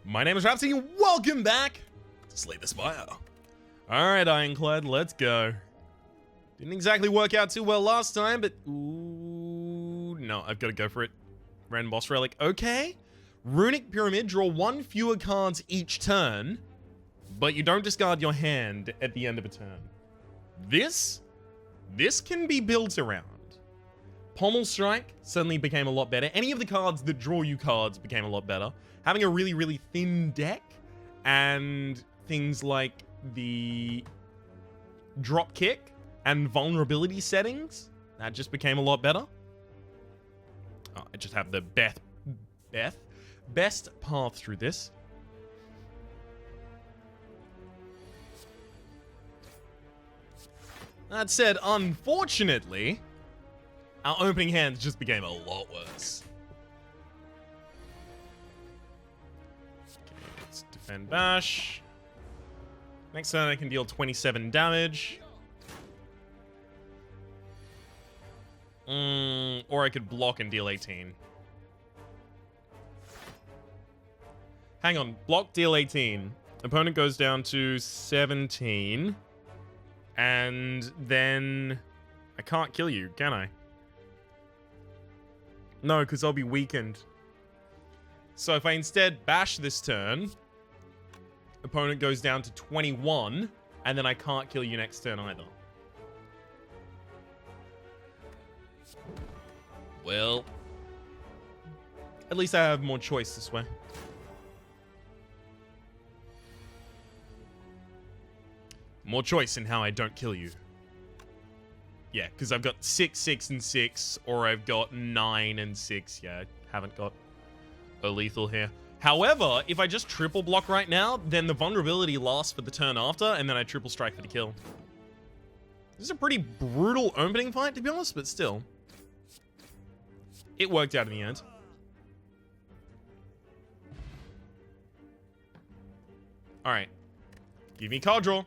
My name is Rhapsody, and welcome back to Slay the Spire. Alright, Ironclad, let's go. Didn't exactly work out too well last time, but ooh, no, I've got to go for it. Random boss relic, okay. Runic Pyramid, draw one fewer cards each turn, but you don't discard your hand at the end of a turn. This can be built around. Pommel Strike suddenly became a lot better. Any of the cards that draw you cards became a lot better. Having a really, really thin deck and things like the drop kick and vulnerability settings, that just became a lot better. Oh, I just have the best path through this. That said, unfortunately, our opening hands just became a lot worse. Okay, let's defend bash. Next turn I can deal 27 damage. Or I could block and deal 18. Hang on, block, deal 18. Opponent goes down to 17. And then I can't kill you, can I? No, because I'll be weakened. So if I instead bash this turn, opponent goes down to 21, and then I can't kill you next turn either. Well, at least I have more choice this way. More choice in how I don't kill you. Yeah, because I've got 6, 6, and 6, or I've got 9 and 6. Yeah, I haven't got a lethal here. However, if I just triple block right now, then the vulnerability lasts for the turn after, and then I triple strike for the kill. This is a pretty brutal opening fight, to be honest, but still. It worked out in the end. Alright. Give me card draw.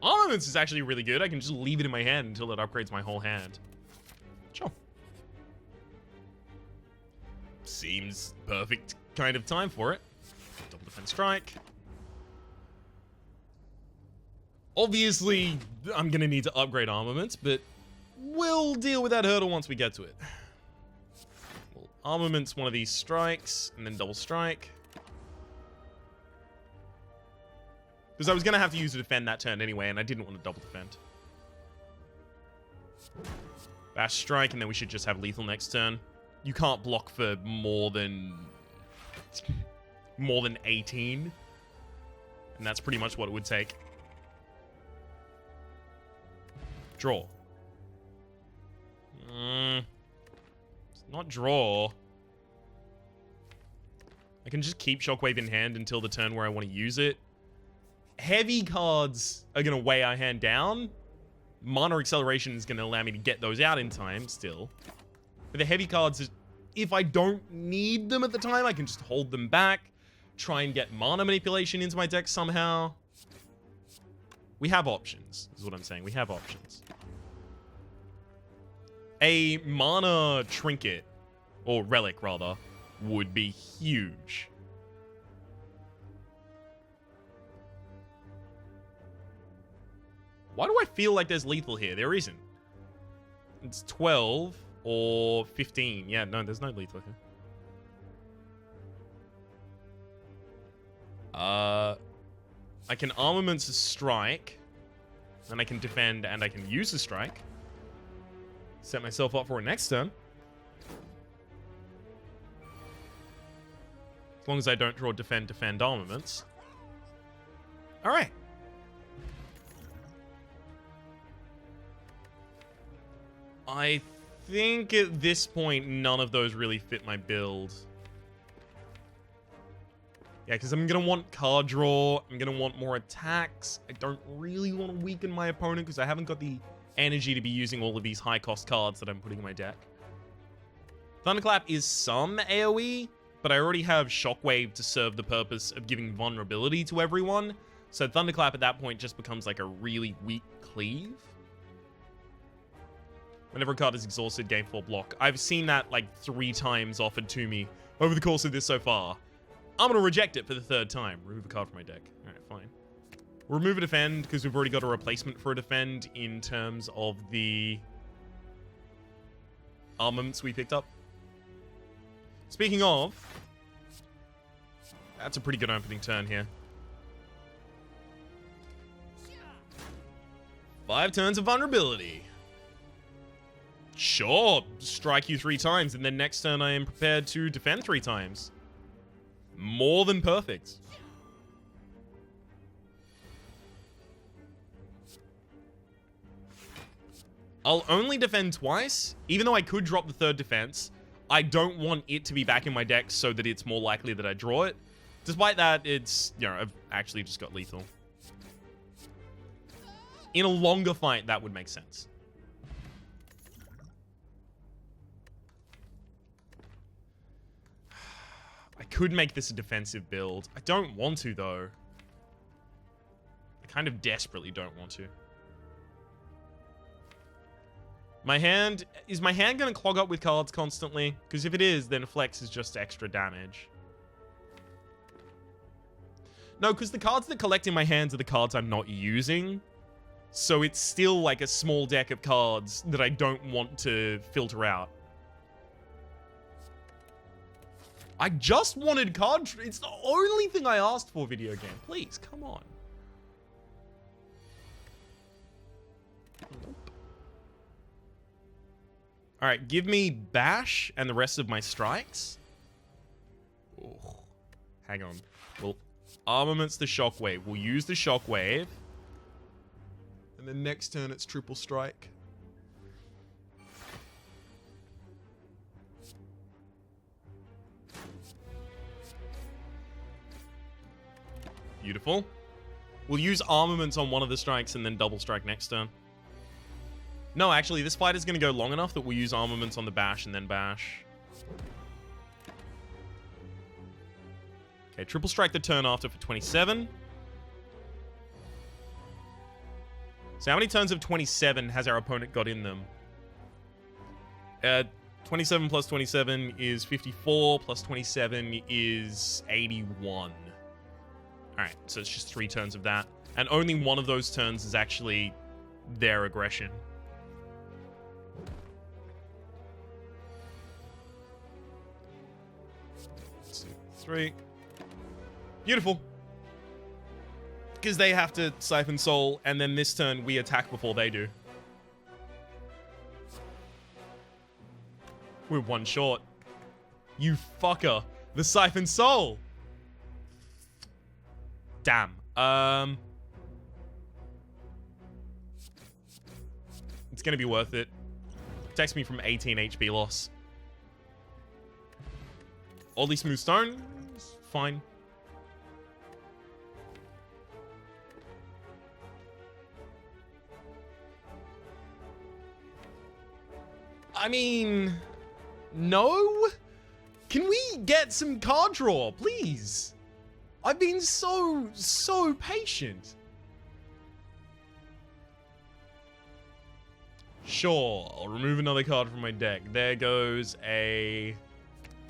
Armaments is actually really good. I can just leave it in my hand until it upgrades my whole hand. Sure. Seems perfect kind of time for it. Double defense strike. Obviously, I'm going to need to upgrade armaments, but we'll deal with that hurdle once we get to it. Well, armaments, one of these strikes, and then double strike. Because I was going to have to use to defend that turn anyway, and I didn't want to double defend. Bash strike, and then we should just have lethal next turn. You can't block for more than 18. And that's pretty much what it would take. Draw. It's not draw. I can just keep Shockwave in hand until the turn where I want to use it. Heavy cards are going to weigh our hand down. Mana Acceleration is going to allow me to get those out in time still. But the heavy cards, if I don't need them at the time, I can just hold them back. Try and get Mana Manipulation into my deck somehow. We have options, is what I'm saying. We have options. A Mana Trinket, or Relic rather, would be huge. Why do I feel like there's lethal here? There isn't. It's 12 or 15. Yeah, no, there's no lethal here. I can armaments a strike. Then I can defend and I can use a strike. Set myself up for it next turn. As long as I don't draw defend armaments. Alright. I think at this point, none of those really fit my build. Yeah, because I'm going to want card draw. I'm going to want more attacks. I don't really want to weaken my opponent because I haven't got the energy to be using all of these high-cost cards that I'm putting in my deck. Thunderclap is some AoE, but I already have Shockwave to serve the purpose of giving vulnerability to everyone. So Thunderclap at that point just becomes like a really weak cleave. Whenever a card is exhausted, game 4 block. I've seen that like 3 times offered to me over the course of this so far. I'm going to reject it for the third time. Remove a card from my deck. Alright, fine. Remove a defend, because we've already got a replacement for a defend in terms of the armaments we picked up. Speaking of, that's a pretty good opening turn here. 5 turns of vulnerability. Sure, strike you 3 times, and then next turn I am prepared to defend 3 times. More than perfect. I'll only defend twice, even though I could drop the 3rd defense. I don't want it to be back in my deck so that it's more likely that I draw it. Despite that, it's, you know, I've actually just got lethal. In a longer fight, that would make sense. I could make this a defensive build. I don't want to, though. I kind of desperately don't want to. Is my hand going to clog up with cards constantly? Because if it is, then Flex is just extra damage. No, because the cards that collect in my hands are the cards I'm not using. So it's still like a small deck of cards that I don't want to filter out. I just wanted card... It's the only thing I asked for, video game. Please, come on. Alright, give me Bash and the rest of my strikes. Ooh. Hang on. Well, armaments the Shockwave. We'll use the Shockwave. And then next turn it's triple strike. Beautiful. We'll use armaments on one of the strikes and then double strike next turn. No, actually, this fight is going to go long enough that we'll use armaments on the Bash and then Bash. Okay, triple strike the turn after for 27. So how many turns of 27 has our opponent got in them? 27 plus 27 is 54, plus 27 is 81. Alright, so it's just 3 turns of that. And only one of those turns is actually their aggression. 2, 3. Beautiful. Because they have to Siphon Soul, and then this turn we attack before they do. We're 1 short. You fucker. The Siphon Soul. Damn. It's gonna be worth it. Protects me from 18 HP loss. Oddly Smooth Stone. Fine. I mean, no? Can we get some card draw, please? I've been so patient. Sure, I'll remove another card from my deck. There goes a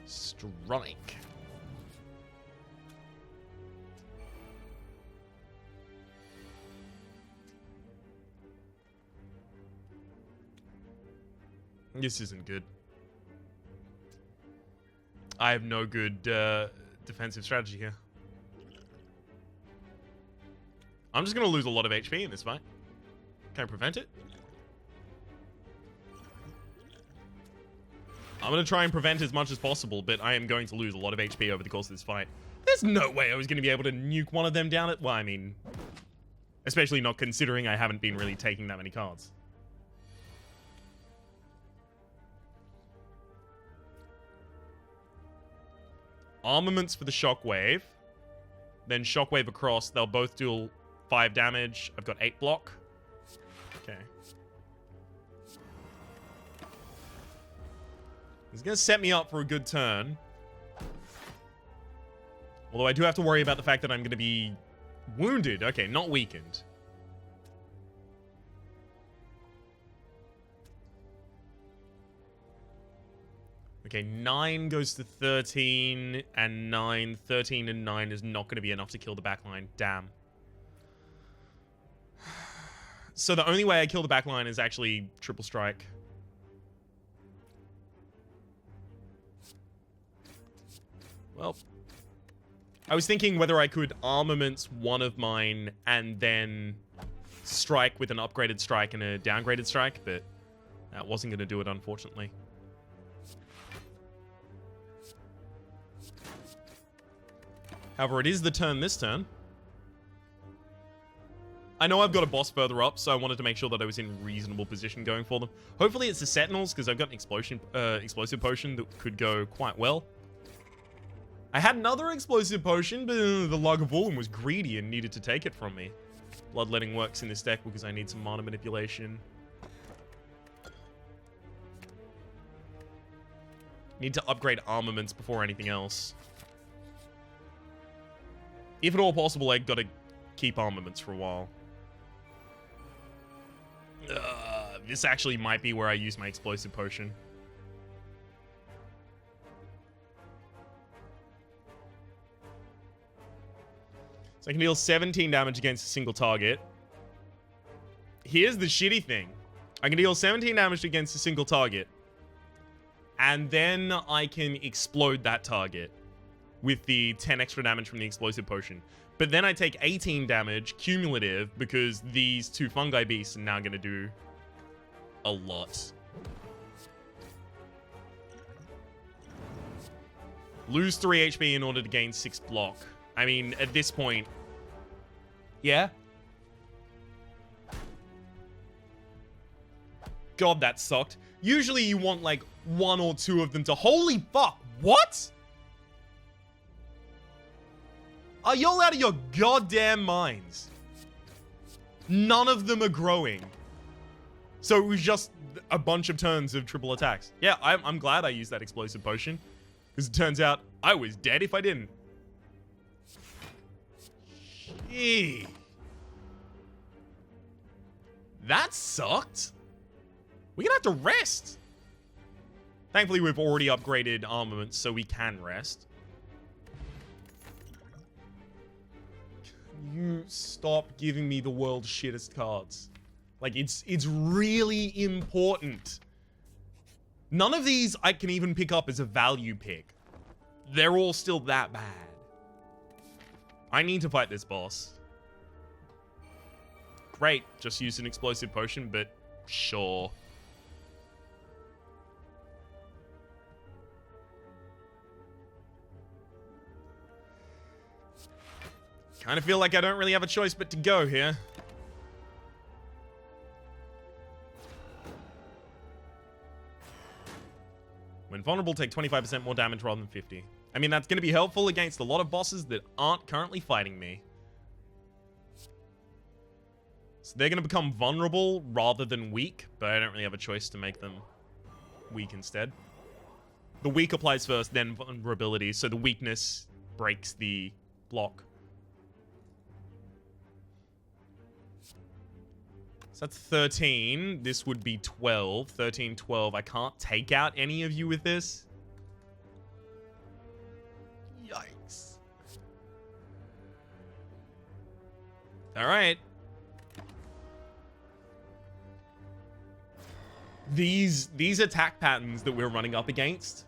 strike. This isn't good. I have no good defensive strategy here. I'm just going to lose a lot of HP in this fight. Can I prevent it? I'm going to try and prevent as much as possible, but I am going to lose a lot of HP over the course of this fight. There's no way I was going to be able to nuke one of them down at... Well, I mean... Especially not considering I haven't been really taking that many cards. Armaments for the Shockwave. Then Shockwave across. They'll both deal 5 damage. I've got 8 block. Okay. It's going to set me up for a good turn. Although I do have to worry about the fact that I'm going to be wounded. Okay, not weakened. Okay, 9 goes to 13 and 9. 13 and 9 is not going to be enough to kill the backline. Damn. So the only way I kill the backline is actually triple strike. Well, I was thinking whether I could armaments one of mine and then strike with an upgraded strike and a downgraded strike, but that wasn't going to do it, unfortunately. However, it is the turn this turn. I know I've got a boss further up, so I wanted to make sure that I was in reasonable position going for them. Hopefully it's the Sentinels, because I've got an explosive potion that could go quite well. I had another explosive potion, but the Lagavulin was greedy and needed to take it from me. Bloodletting works in this deck because I need some mana manipulation. Need to upgrade armaments before anything else. If at all possible, I gotta keep armaments for a while. This actually might be where I use my explosive potion. So I can deal 17 damage against a single target. Here's the shitty thing. I can deal 17 damage against a single target. And then I can explode that target with the 10 extra damage from the explosive potion. But then I take 18 damage cumulative because these two fungi beasts are now going to do a lot. Lose 3 HP in order to gain 6 block. I mean, at this point, yeah. God, that sucked. Usually you want like 1 or 2 of them to... Holy fuck, what? Are y'all out of your goddamn minds? None of them are growing. So it was just a bunch of turns of triple attacks. Yeah, I'm glad I used that explosive potion. Because it turns out I was dead if I didn't. Gee. That sucked. We're gonna have to rest. Thankfully, we've already upgraded armaments, so we can rest. You stop giving me the world's shittest cards. Like, it's really important. None of these I can even pick up as a value pick. They're all still that bad. I need to fight this boss. Great, just used an explosive potion, but sure. Kind of feel like I don't really have a choice but to go here. When vulnerable, take 25% more damage rather than 50. I mean, that's going to be helpful against a lot of bosses that aren't currently fighting me. So they're going to become vulnerable rather than weak, but I don't really have a choice to make them weak instead. The weak applies first, then vulnerability, so the weakness breaks the block. So that's 13. This would be 12. 13, 12. I can't take out any of you with this. Yikes. All right. These attack patterns that we're running up against,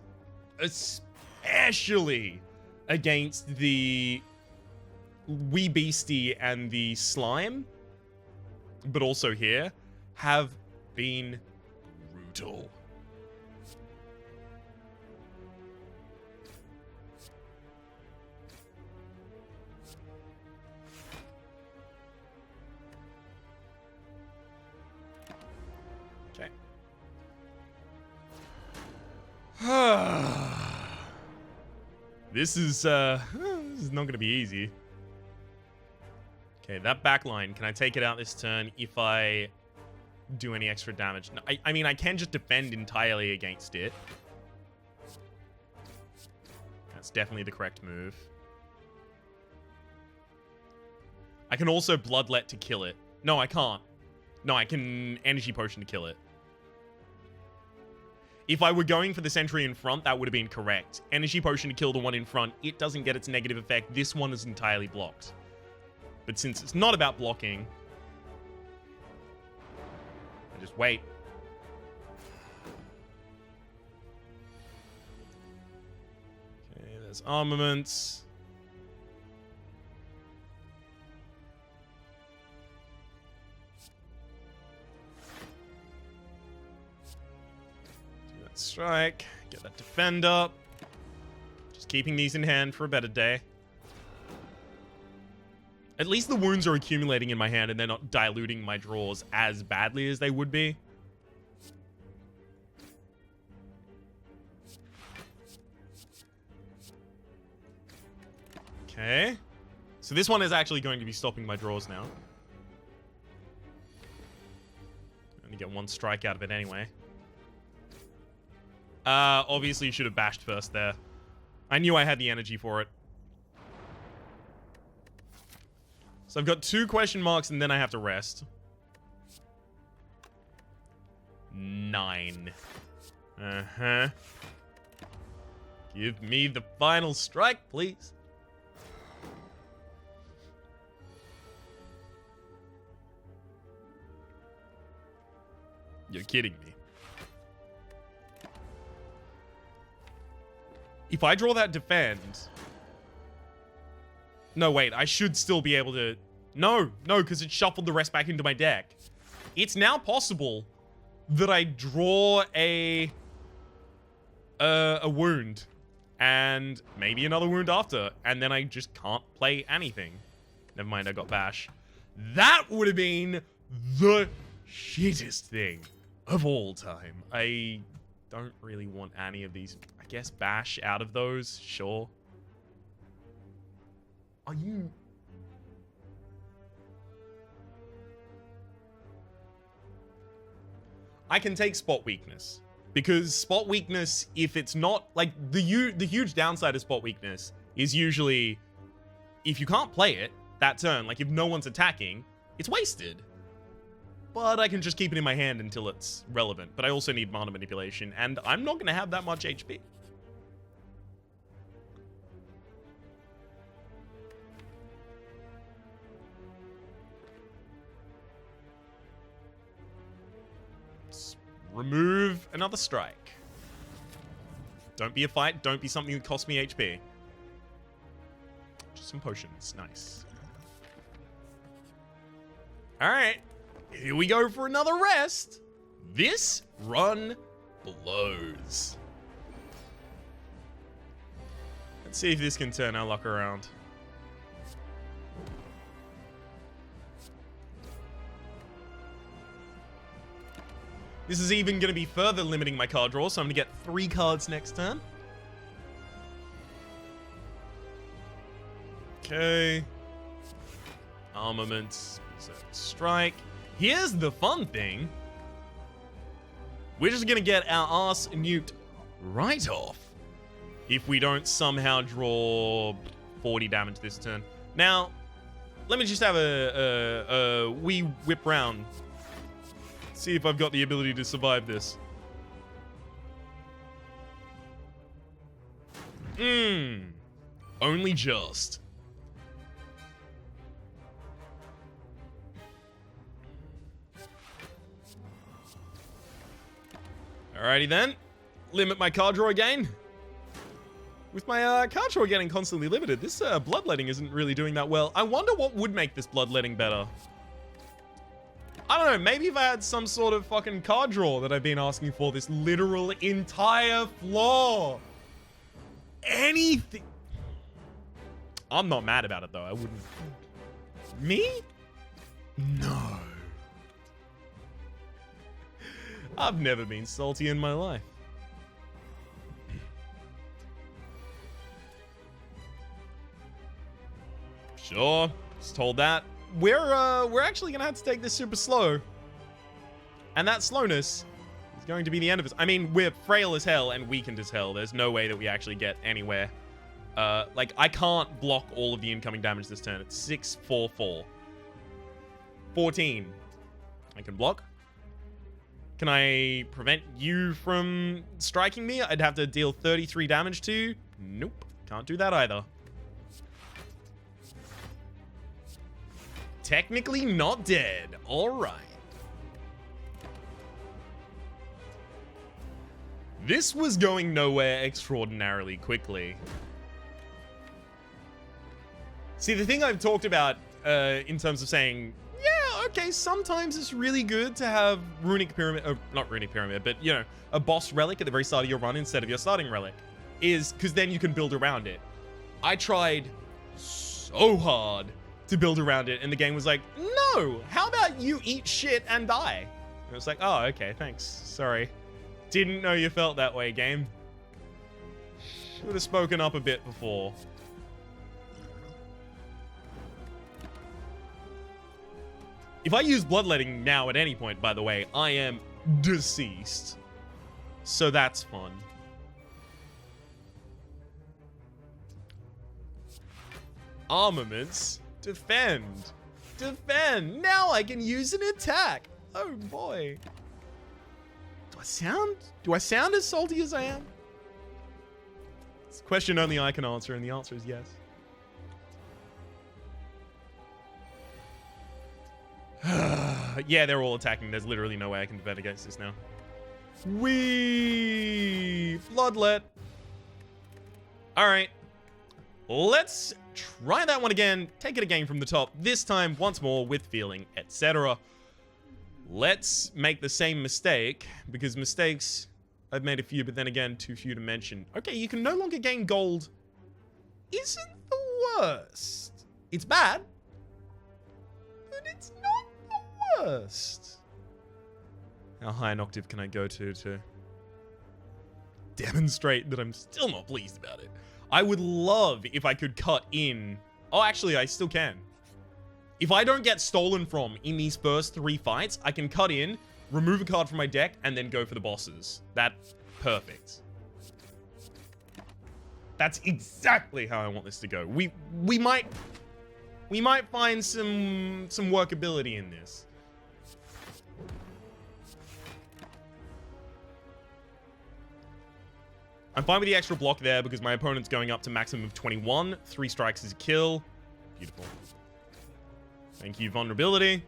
especially against the wee beastie and the slime, but also here, have been brutal. Okay. This is not going to be easy. Okay, that backline, can I take it out this turn if I do any extra damage? No, I mean, I can just defend entirely against it. That's definitely the correct move. I can also Bloodlet to kill it. No, I can't. No, I can Energy Potion to kill it. If I were going for the sentry in front, that would have been correct. Energy potion to kill the one in front. It doesn't get its negative effect. This one is entirely blocked. But since it's not about blocking, I just wait. Okay, there's armaments. Strike, get that defend up. Just keeping these in hand for a better day. At least the wounds are accumulating in my hand and they're not diluting my draws as badly as they would be. Okay. So this one is actually going to be stopping my draws now. Only get one strike out of it anyway. Obviously you should have bashed first there. I knew I had the energy for it. So I've got 2 question marks and then I have to rest. 9. Uh-huh. Give me the final strike, please. You're kidding me. If I draw that defend... No, wait. I should still be able to... No, because it shuffled the rest back into my deck. It's now possible that I draw a wound. And maybe another wound after. And then I just can't play anything. Never mind, I got bash. That would have been the shittest thing of all time. I don't really want any of these... I guess bash out of those, sure. Are you... I can take spot weakness. Because spot weakness, if it's not... Like, the huge downside of spot weakness is usually... If you can't play it that turn, like if no one's attacking, it's wasted. But I can just keep it in my hand until it's relevant. But I also need mana manipulation, and I'm not going to have that much HP. Remove another strike. Don't be a fight. Don't be something that costs me HP. Just some potions. Nice. Alright. Here we go for another rest. This run blows. Let's see if this can turn our luck around. This is even going to be further limiting my card draw, so I'm going to get 3 cards next turn. Okay. Armaments. Strike. Here's the fun thing. We're just going to get our ass nuked right off if we don't somehow draw 40 damage this turn. Now, let me just have a wee whip round. See if I've got the ability to survive this. Only just. Alrighty then. Limit my card draw again. With my card draw getting constantly limited, this bloodletting isn't really doing that well. I wonder what would make this bloodletting better. I don't know, maybe if I had some sort of fucking card draw that I've been asking for this literal entire floor. Anything. I'm not mad about it though, I wouldn't. Me? No. I've never been salty in my life. Sure, just told that. We're actually gonna have to take this super slow. And that slowness is going to be the end of us. I mean, we're frail as hell and weakened as hell. There's no way that we actually get anywhere. Like, I can't block all of the incoming damage this turn. It's 6, 4, 4. 14. I can block. Can I prevent you from striking me? I'd have to deal 33 damage to you. Nope. Can't do that either. Technically not dead. All right. This was going nowhere extraordinarily quickly. See, the thing I've talked about in terms of saying, yeah, okay, sometimes it's really good to have Runic Pyramid, or not Runic Pyramid, but, you know, a boss relic at the very start of your run instead of your starting relic, is because then you can build around it. I tried so hard to build around it, and the game was like, no, how about you eat shit and die? And I was like, oh, okay, thanks. Sorry. Didn't know you felt that way, game. Should have spoken up a bit before. If I use bloodletting now at any point, by the way, I am deceased. So that's fun. Armaments. Defend. Defend. Now I can use an attack. Oh boy. Do I sound as salty as I am? It's a question only I can answer, and the answer is yes. Yeah, they're all attacking. There's literally no way I can defend against this now. Wee! Bloodlet. Alright. Let's try that one again. Take it again from the top. This time, once more, with feeling, etc. Let's make the same mistake, because mistakes, I've made a few, but then again, too few to mention. Okay, you can no longer gain gold. Isn't the worst. It's bad, but it's not the worst. How high an octave can I go to demonstrate that I'm still not pleased about it? I would love if I could cut in. Oh, actually, I still can. If I don't get stolen from in these first 3 fights, I can cut in, remove a card from my deck, and then go for the bosses. That's perfect. That's exactly how I want this to go. We might find some workability in this. I'm fine with the extra block there because my opponent's going up to maximum of 21. 3 strikes is a kill. Beautiful. Thank you, vulnerability.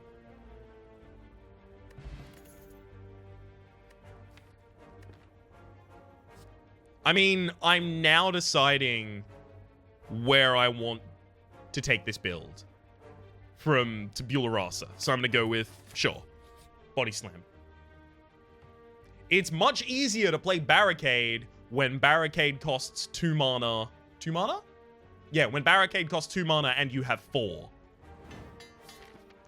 I mean, I'm now deciding where I want to take this build from Tabula Rasa. So I'm going to go with, sure, Body Slam. It's much easier to play Barricade when Barricade costs 2 mana. 2 mana? Yeah, when Barricade costs 2 mana and you have 4.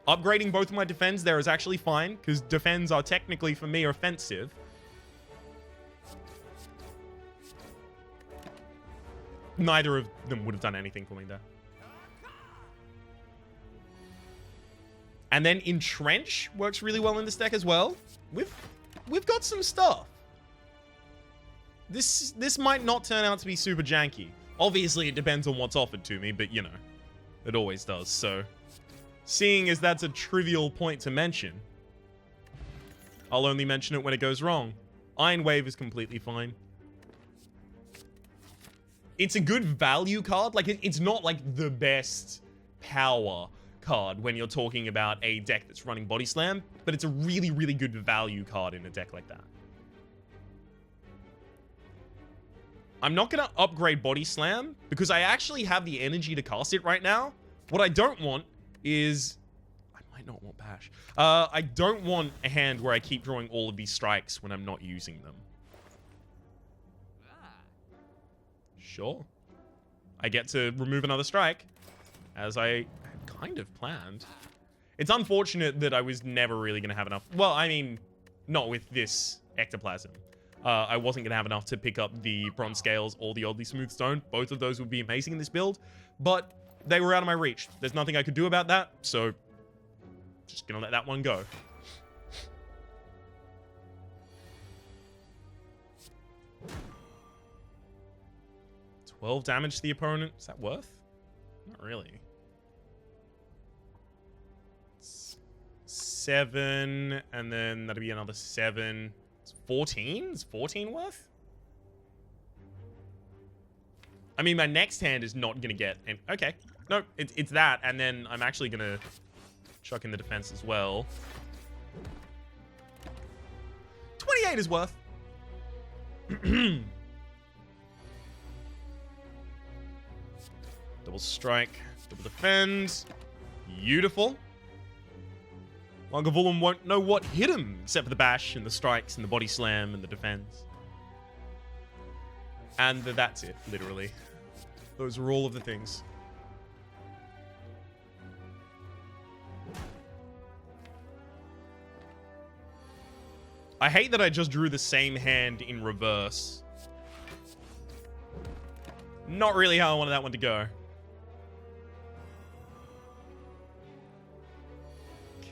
Upgrading both of my defends there is actually fine, because defends are technically, for me, offensive. Neither of them would have done anything for me there. And then Entrench works really well in this deck as well. We've got some stuff. This might not turn out to be super janky. Obviously, it depends on what's offered to me, but, you know, it always does, so... Seeing as that's a trivial point to mention, I'll only mention it when it goes wrong. Iron Wave is completely fine. It's a good value card. Like, it's not, like, the best power card when you're talking about a deck that's running Body Slam, but it's a really, really good value card in a deck like that. I'm not going to upgrade Body Slam because I actually have the energy to cast it right now. What I don't want is... I might not want Bash. I don't want a hand where I keep drawing all of these strikes when I'm not using them. Sure. I get to remove another strike, as I had kind of planned. It's unfortunate that I was never really going to have enough... Well, I mean, not with this Ectoplasm. I wasn't going to have enough to pick up the Bronze Scales or the Oddly Smooth Stone. Both of those would be amazing in this build, but they were out of my reach. There's nothing I could do about that, so just going to let that one go. $12 damage to the opponent. Is that worth? Not really. 7, and then that'll be another 7. It's 14? Is 14 worth? I mean, my next hand is not going to get... Okay. No, it's that, and then I'm actually going to chuck in the defense as well. 28 is worth. Double strike, double defend. Beautiful. Lagavulin won't know what hit him, except for the bash and the strikes and the body slam and the defense. And that's it, literally. Those are all of the things. I hate that I just drew the same hand in reverse. Not really how I wanted that one to go.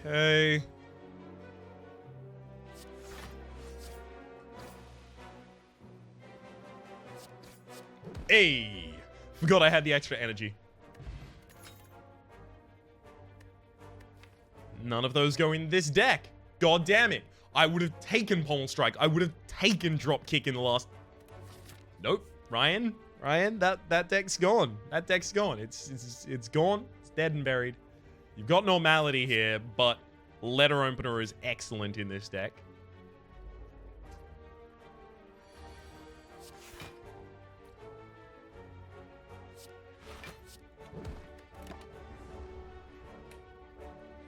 Okay. Hey! Forgot I had the extra energy. None of those go in this deck. God damn it. I would have taken Pommel Strike. I would have taken Drop Kick in the last... Nope. Ryan, that deck's gone. That deck's gone. It's gone. It's dead and buried. You've got Normality here, but Letter Opener is excellent in this deck.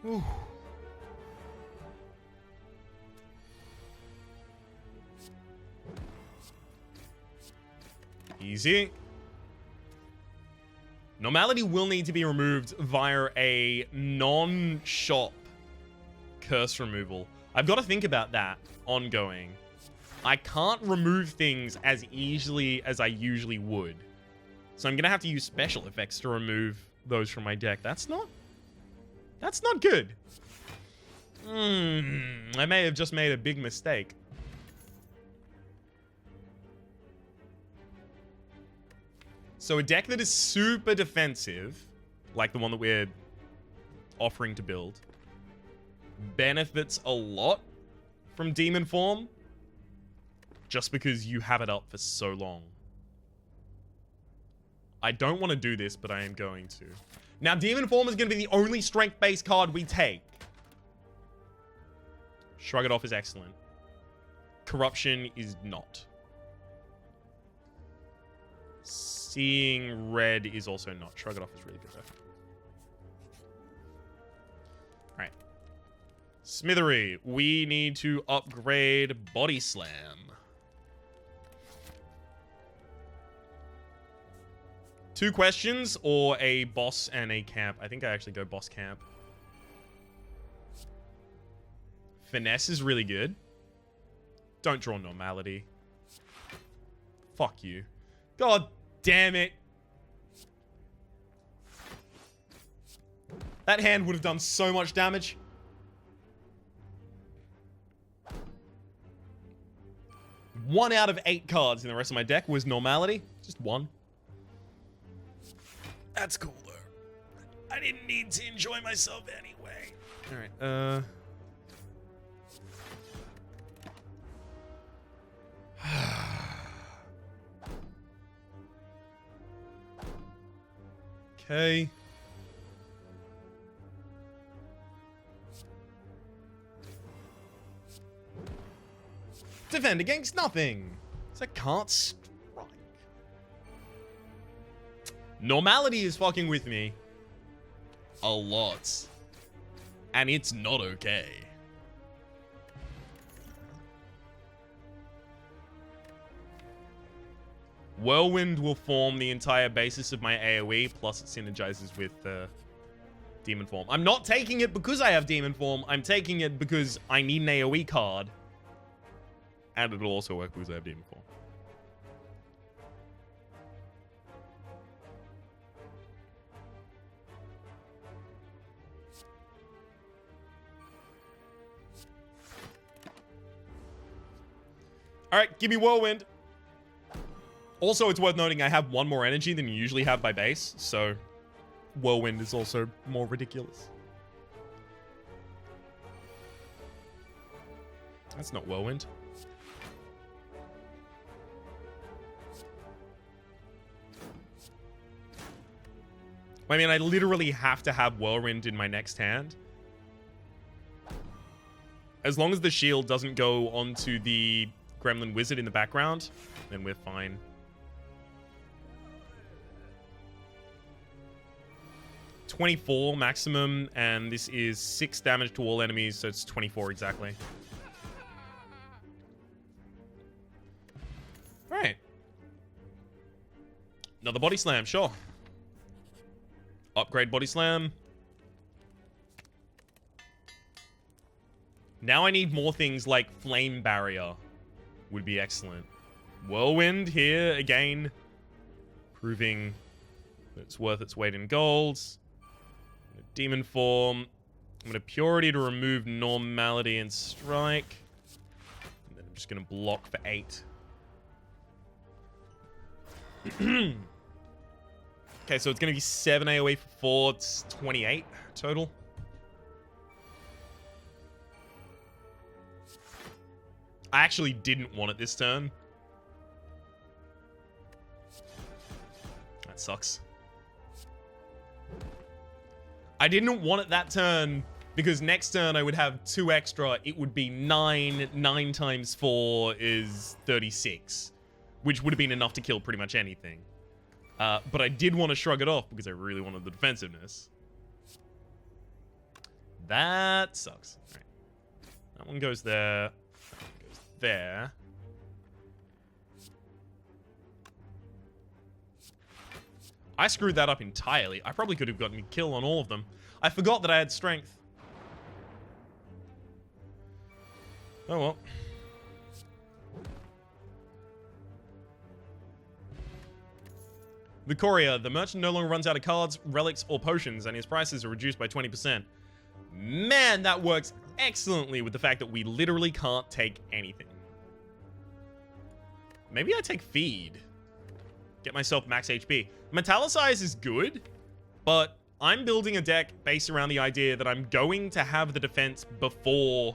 Whew. Easy. Normality will need to be removed via a non-shop curse removal. I've got to think about that ongoing. I can't remove things as easily as I usually would. So I'm going to have to use special effects to remove those from my deck. That's not good. I may have just made a big mistake. So a deck that is super defensive, like the one that we're offering to build, benefits a lot from Demon Form just because you have it up for so long. I don't want to do this, but I am going to. Now, Demon Form is going to be the only strength-based card we take. Shrug It Off is excellent. Corruption is not. Seeing Red is also not. Shrug It Off is really good, though. Alright. Smithery. We need to upgrade Body Slam. Two questions or a boss and a camp? I think I actually go boss camp. Finesse is really good. Don't draw Normality. Fuck you. God damn it. That hand would have done so much damage. One out of 8 cards in the rest of my deck was Normality. Just one. That's cool, though. I didn't need to enjoy myself anyway. Alright, okay. Defend against nothing. So I can't strike. Normality is fucking with me a lot. And it's not okay. Whirlwind will form the entire basis of my AoE, plus it synergizes with Demon Form. I'm not taking it because I have Demon Form. I'm taking it because I need an AoE card. And it'll also work because I have Demon Form. Alright, give me Whirlwind. Also, it's worth noting I have one more energy than you usually have by base, so Whirlwind is also more ridiculous. That's not Whirlwind. I mean, I literally have to have Whirlwind in my next hand. As long as the shield doesn't go onto the Gremlin Wizard in the background, then we're fine. $24 maximum, and this is 6 damage to all enemies, so it's 24 exactly. Alright. Another body slam, sure. Upgrade body slam. Now I need more things like flame barrier. Would be excellent. Whirlwind here again. Proving that it's worth its weight in gold. Demon form. I'm going to purity to remove normality and strike. And then I'm just going to block for 8. Okay, so it's going to be 7 AoE for 4. It's 28 total. I actually didn't want it this turn. That sucks. I didn't want it that turn because next turn I would have 2 extra. It would be 9. 9 times 4 is 36, which would have been enough to kill pretty much anything. But I did want to shrug it off because I really wanted the defensiveness. That sucks. All right. That one goes there. That one goes there. I screwed that up entirely. I probably could have gotten a kill on all of them. I forgot that I had strength. Oh well. The courier. The merchant no longer runs out of cards, relics, or potions, and his prices are reduced by 20%. Man, that works excellently with the fact that we literally can't take anything. Maybe I take feed. Get myself max HP. Metallicize is good, but I'm building a deck based around the idea that I'm going to have the defense before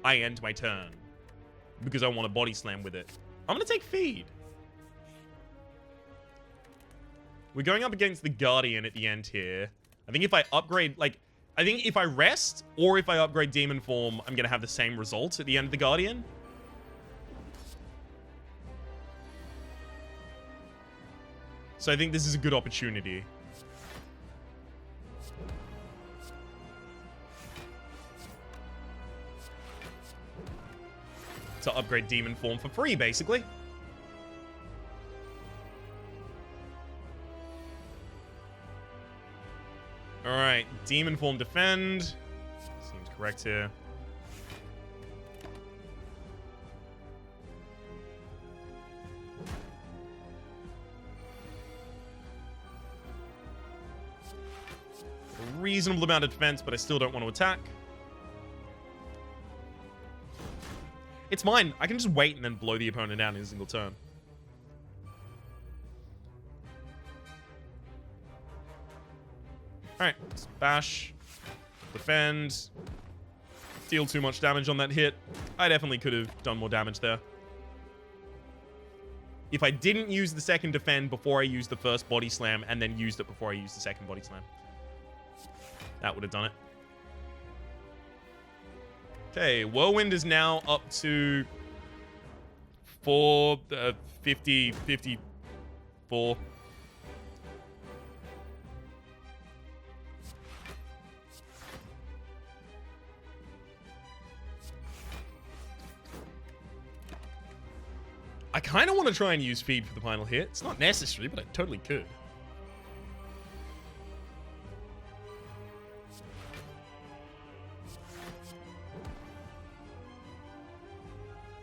I end my turn. Because I want to body slam with it. I'm going to take feed. We're going up against the Guardian at the end here. I think if I upgrade, like, I think if I rest or if I upgrade Demon Form, I'm going to have the same result at the end of the Guardian. So I think this is a good opportunity. To upgrade Demon Form for free, basically. Alright, Demon Form defend. Seems correct here. A reasonable amount of defense, but I still don't want to attack. It's mine. I can just wait and then blow the opponent down in a single turn. Alright, bash, defend, deal too much damage on that hit. I definitely could have done more damage there. If I didn't use the second defend before I used the first body slam and then used it before I used the second body slam. That would have done it. Okay, Whirlwind is now up to 54. I kind of want to try and use feed for the final hit. It's not necessary, but I totally could.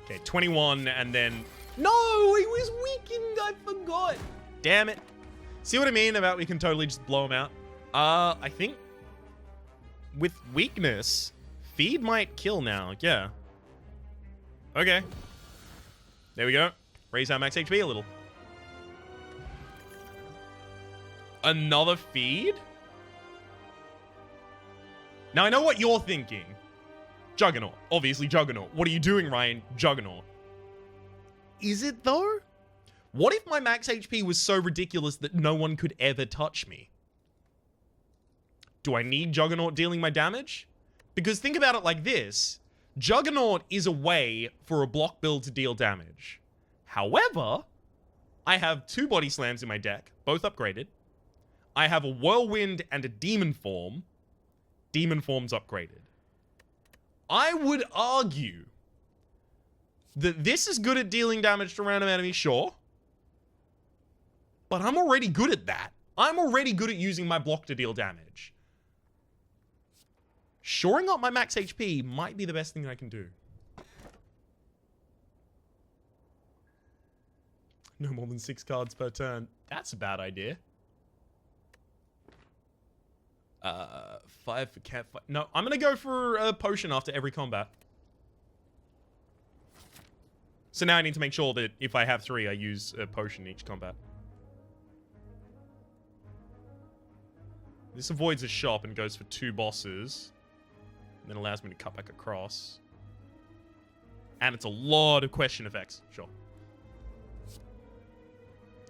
Okay, 21, and then... No, he was weakened. I forgot. Damn it. See what I mean about we can totally just blow him out? I think with weakness, feed might kill now. Yeah. Okay. There we go. Raise our max HP a little. Another feed? Now, I know what you're thinking. Juggernaut. Obviously Juggernaut. What are you doing, Ryan? Juggernaut. Is it though? What if my max HP was so ridiculous that no one could ever touch me? Do I need Juggernaut dealing my damage? Because think about it like this. Juggernaut is a way for a block build to deal damage. However, I have 2 body slams in my deck, both upgraded. I have a Whirlwind and a Demon Form. Demon Form's upgraded. I would argue that this is good at dealing damage to random enemies, sure. But I'm already good at that. I'm already good at using my block to deal damage. Shoring up my max HP might be the best thing I can do. No more than 6 cards per turn. That's a bad idea. 5 for cat. No, I'm gonna go for a potion after every combat. So now I need to make sure that if I have 3, I use a potion each combat. This avoids a shop and goes for 2 bosses. And then allows me to cut back across. And it's a lot of question effects. Sure.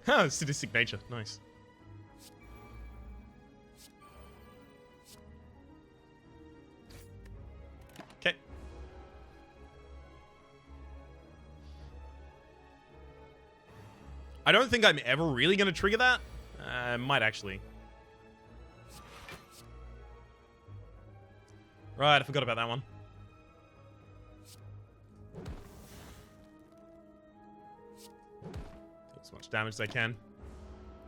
Huh, sadistic nature. Nice. Okay. I don't think I'm ever really going to trigger that. I might actually. Right, I forgot about that one. Take as much damage as I can.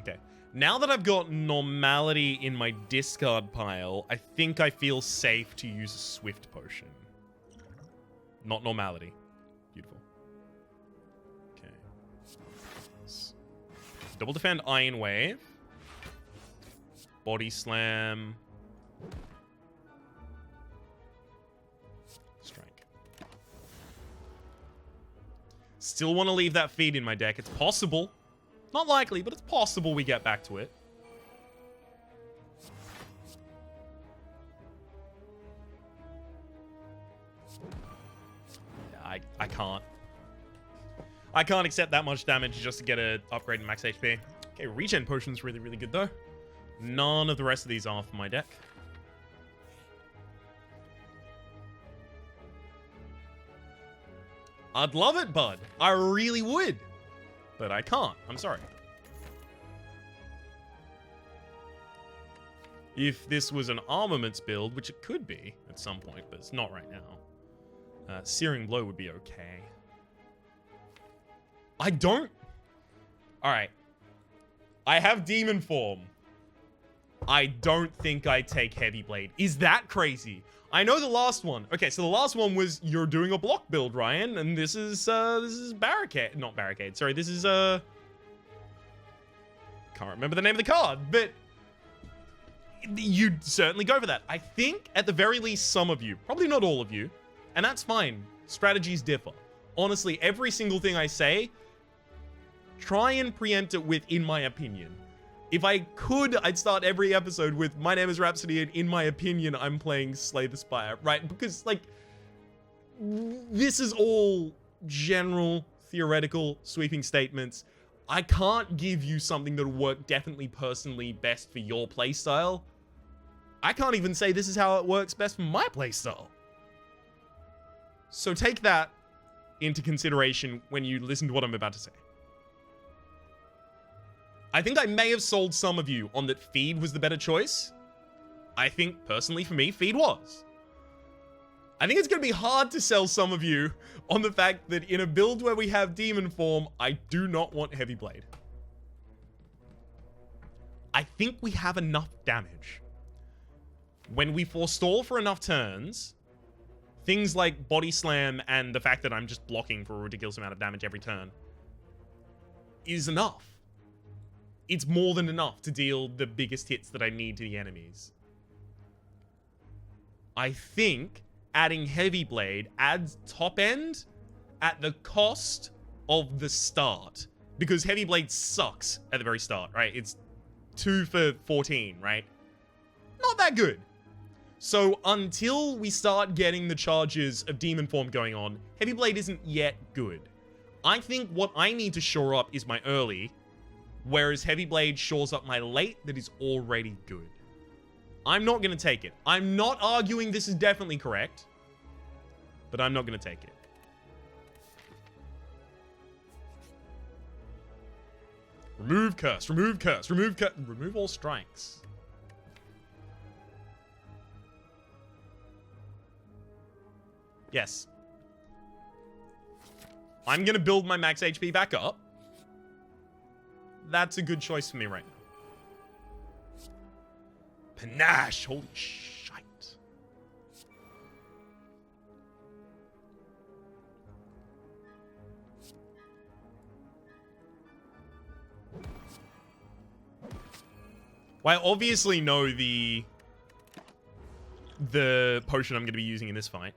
Okay. Now that I've got normality in my discard pile, I think I feel safe to use a swift potion. Not normality. Beautiful. Okay. Double defend Iron Wave. Body Slam. Strike. Still want to leave that feed in my deck. It's possible. Not likely, but it's possible we get back to it. Yeah, I can't. I can't accept that much damage just to get an upgrade in max HP. Okay, regen potion's really, really good though. None of the rest of these are for my deck. I'd love it, bud. I really would. But I can't. I'm sorry. If this was an armaments build, which it could be at some point, but it's not right now. Searing Blow would be okay. I don't... Alright. I have Demon Form. I don't think I take Heavy Blade. Is that crazy? I know the last one. Okay, so the last one was you're doing a block build, Ryan, and this is Barricade. Not Barricade, sorry, this is can't remember the name of the card, but you'd certainly go for that. I think at the very least some of you, probably not all of you, and that's fine. Strategies differ. Honestly, every single thing I say, try and preempt it with "in my opinion." If I could, I'd start every episode with, "My name is Rhapsody, and in my opinion, I'm playing Slay the Spire," right? Because, like, this is all general, theoretical, sweeping statements. I can't give you something that'll work definitely personally best for your playstyle. I can't even say this is how it works best for my playstyle. So take that into consideration when you listen to what I'm about to say. I think I may have sold some of you on that Feed was the better choice. I think, personally, for me, Feed was. I think it's going to be hard to sell some of you on the fact that in a build where we have Demon Form, I do not want Heavy Blade. I think we have enough damage. When we forestall for enough turns, things like Body Slam and the fact that I'm just blocking for a ridiculous amount of damage every turn is enough. It's more than enough to deal the biggest hits that I need to the enemies. I think adding Heavy Blade adds top end at the cost of the start. Because Heavy Blade sucks at the very start, right? It's 2 for 14, right? Not that good. So until we start getting the charges of Demon Form going on, Heavy Blade isn't yet good. I think what I need to shore up is my early, whereas Heavy Blade shores up my late that is already good. I'm not going to take it. I'm not arguing this is definitely correct, but I'm not going to take it. Remove curse, remove curse, remove curse, remove all strikes. Yes. I'm going to build my max HP back up. That's a good choice for me right now. Panache, holy shite. Well, I obviously know the potion I'm going to be using in this fight.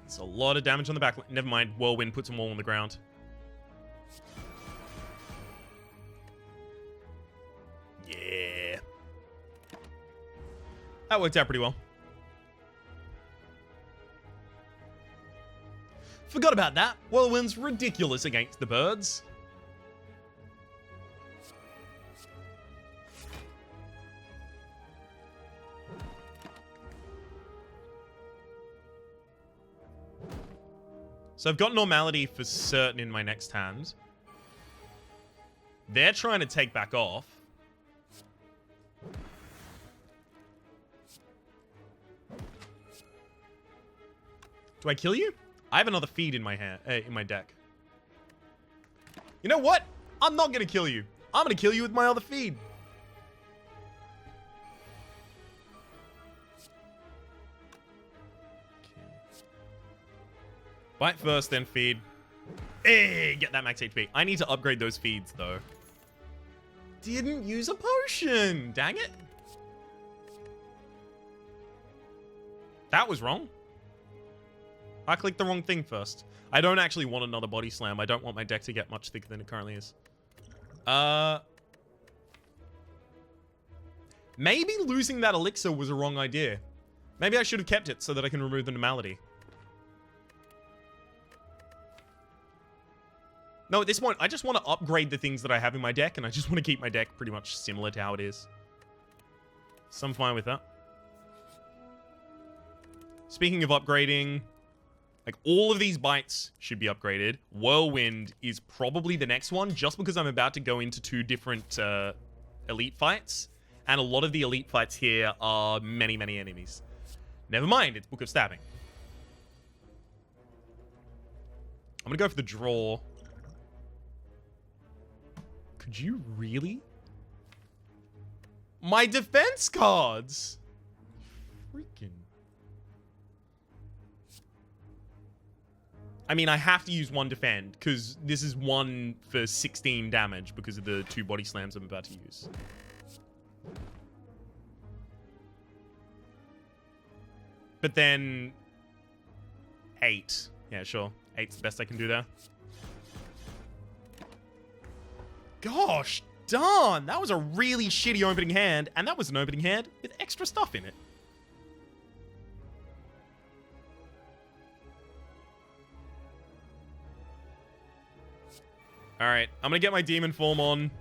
It's a lot of damage on the back. Never mind. Whirlwind puts them all on the ground. Yeah. That worked out pretty well. Forgot about that. Whirlwind's ridiculous against the birds. So I've got normality for certain in my next hand. They're trying to take back off. Do I kill you? I have another feed in my hand, in my deck. You know what? I'm not going to kill you. I'm going to kill you with my other feed. Bite first, then feed. Hey, get that max HP. I need to upgrade those feeds, though. Didn't use a potion. Dang it. That was wrong. I clicked the wrong thing first. I don't actually want another body slam. I don't want my deck to get much thicker than it currently is. Maybe losing that elixir was a wrong idea. Maybe I should have kept it so that I can remove the normality. No, at this point, I just want to upgrade the things that I have in my deck, and I just want to keep my deck pretty much similar to how it is. So I'm fine with that. Speaking of upgrading, like, all of these bites should be upgraded. Whirlwind is probably the next one, just because I'm about to go into 2 different elite fights, and a lot of the elite fights here are many, many enemies. Never mind, it's Book of Stabbing. I'm going to go for the draw. Could you really? My defense cards! Freaking. I mean, I have to use 1 defend, because this is 1 for 16 damage because of the 2 body slams I'm about to use. But then 8. Yeah, sure. 8's the best I can do there. Gosh darn, that was a really shitty opening hand, and that was an opening hand with extra stuff in it. Alright, I'm gonna get my demon form on.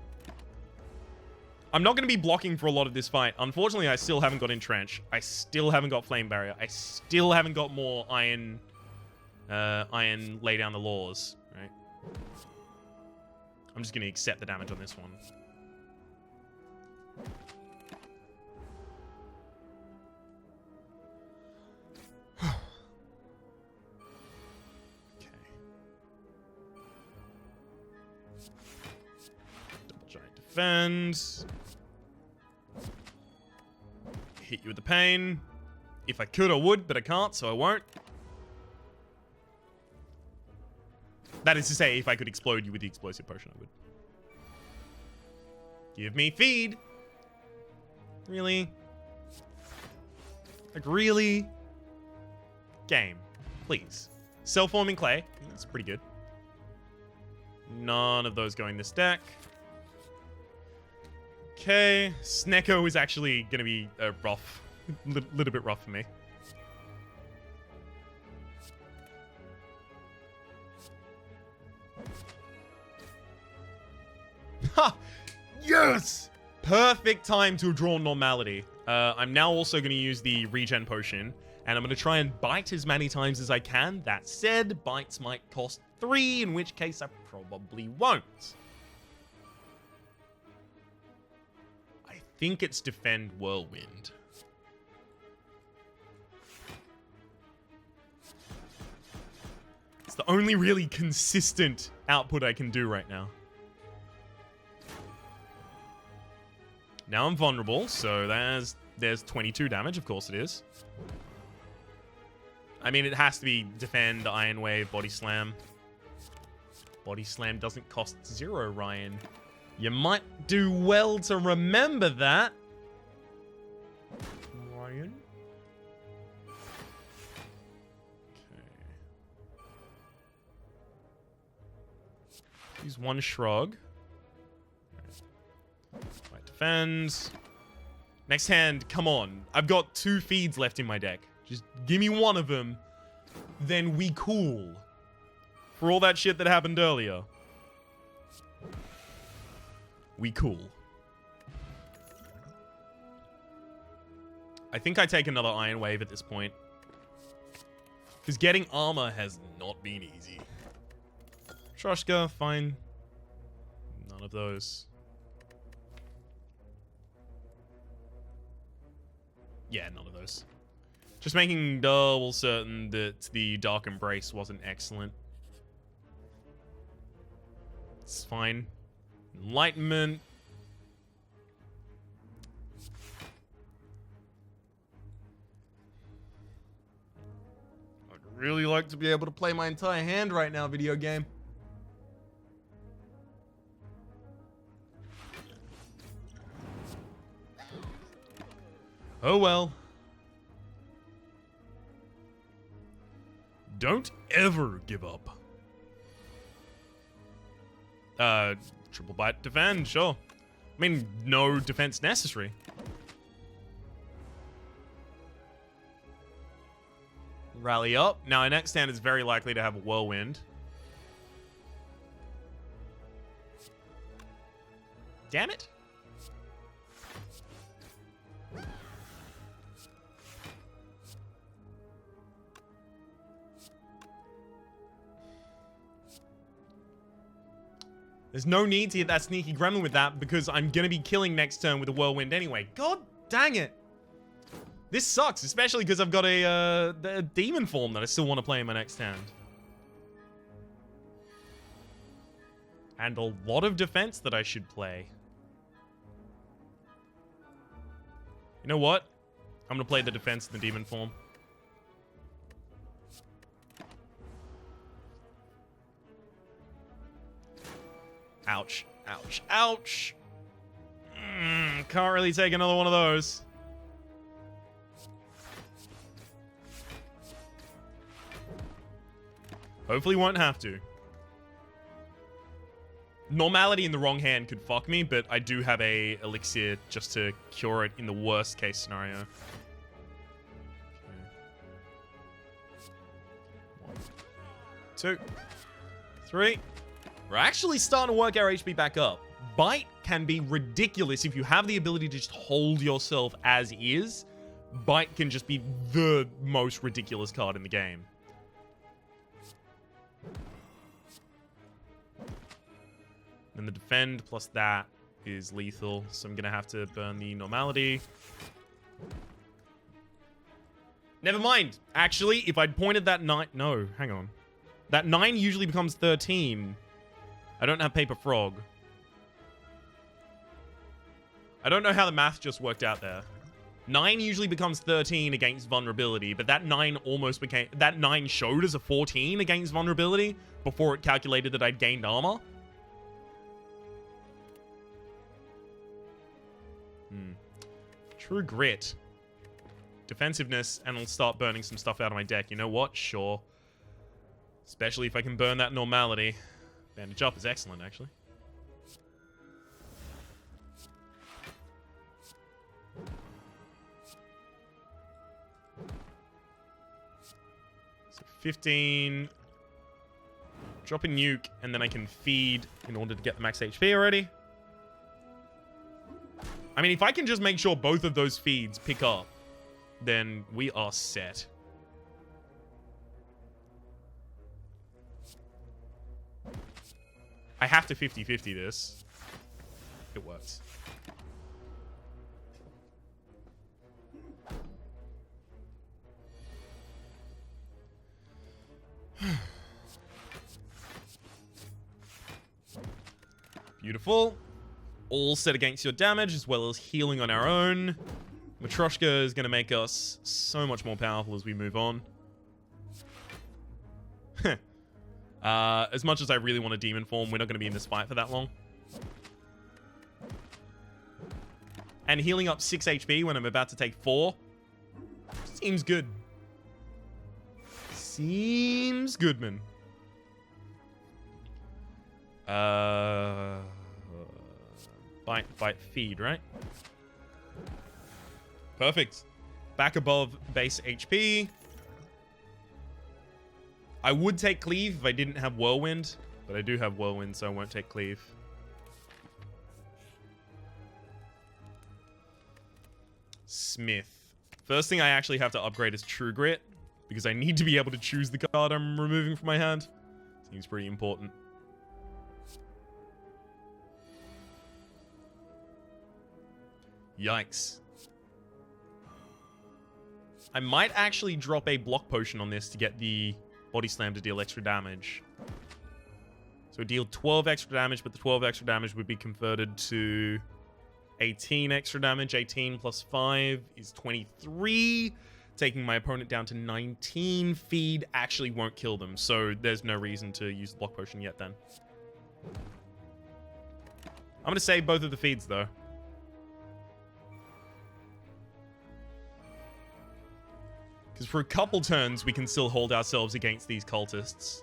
I'm not gonna be blocking for a lot of this fight. Unfortunately, I still haven't got Entrench. I still haven't got Flame Barrier. I still haven't got more Iron Lay Down the Laws, right? I'm just going to accept the damage on this one. Okay. Double Giant Defend. Hit you with the pain. If I could, I would, but I can't, so I won't. That is to say, if I could explode you with the explosive potion, I would. Give me feed. Really? Like, really? Game. Please. Self-forming clay. That's pretty good. None of those going this deck. Okay. Snecko is actually going to be rough. Little bit rough for me. Ha! Yes! Perfect time to draw Normality. I'm now also going to use the regen potion, and I'm going to try and bite as many times as I can. That said, bites might cost 3, in which case I probably won't. I think it's Defend Whirlwind. It's the only really consistent output I can do right now. Now I'm vulnerable, so there's 22 damage, of course it is. I mean, it has to be Defend, Iron Wave, Body Slam. Body Slam doesn't cost 0, Ryan. You might do well to remember that. Ryan? Okay. Use one Shrug. Right, defends. Next hand, come on. I've got 2 feeds left in my deck. Just give me one of them. Then we cool. For all that shit that happened earlier. We cool. I think I take another Iron Wave at this point. Because getting armor has not been easy. Troshka, fine. None of those. Yeah, none of those. Just making double certain that the Dark Embrace wasn't excellent. It's fine. Enlightenment. I'd really like to be able to play my entire hand right now, video game. Oh well. Don't ever give up. Triple bite defend, sure. I mean, no defense necessary. Rally up. Now, our next stand is very likely to have a Whirlwind. Damn it. There's no need to hit that sneaky gremlin with that because I'm going to be killing next turn with a Whirlwind anyway. God dang it. This sucks, especially because I've got a demon form that I still want to play in my next hand. And a lot of defense that I should play. You know what? I'm going to play the defense in the demon form. Ouch. Ouch. Ouch. Can't really take another one of those. Hopefully won't have to. Normality in the wrong hand could fuck me, but I do have a elixir just to cure it in the worst case scenario. Okay. 1, 2, 3. We're actually starting to work our HP back up. Bite can be ridiculous if you have the ability to just hold yourself as is. Bite can just be the most ridiculous card in the game. And the defend plus that is lethal, so I'm going to have to burn the normality. Never mind. Actually, if I'd pointed that 9... No, hang on. That 9 usually becomes 13. I don't have Paper Frog. I don't know how the math just worked out there. 9 usually becomes 13 against vulnerability, but that 9 almost became... That 9 showed as a 14 against vulnerability before it calculated that I'd gained armor. True Grit. Defensiveness, and I'll start burning some stuff out of my deck. You know what? Sure. Especially if I can burn that normality. Bandage up is excellent, actually. So 15. Drop a nuke, and then I can feed in order to get the max HP already. I mean, if I can just make sure both of those feeds pick up, then we are set. I have to 50-50 this. It works. Beautiful. All set against your damage, as well as healing on our own. Matryoshka is going to make us so much more powerful as we move on. As much as I really want a demon form, we're not going to be in this fight for that long. And healing up 6 HP when I'm about to take 4 seems good. Seems good, man. Bite, feed, right? Perfect. Back above base HP. I would take Cleave if I didn't have Whirlwind, but I do have Whirlwind, so I won't take Cleave. Smith. First thing I actually have to upgrade is True Grit, because I need to be able to choose the card I'm removing from my hand. Seems pretty important. Yikes. I might actually drop a block potion on this to get the body slam to deal extra damage. So deal 12 extra damage, but the 12 extra damage would be converted to 18 extra damage. 18 plus 5 is 23. Taking my opponent down to 19. Feed actually won't kill them, so there's no reason to use the block potion yet then. I'm going to save both of the feeds, though. Because for a couple turns, we can still hold ourselves against these cultists.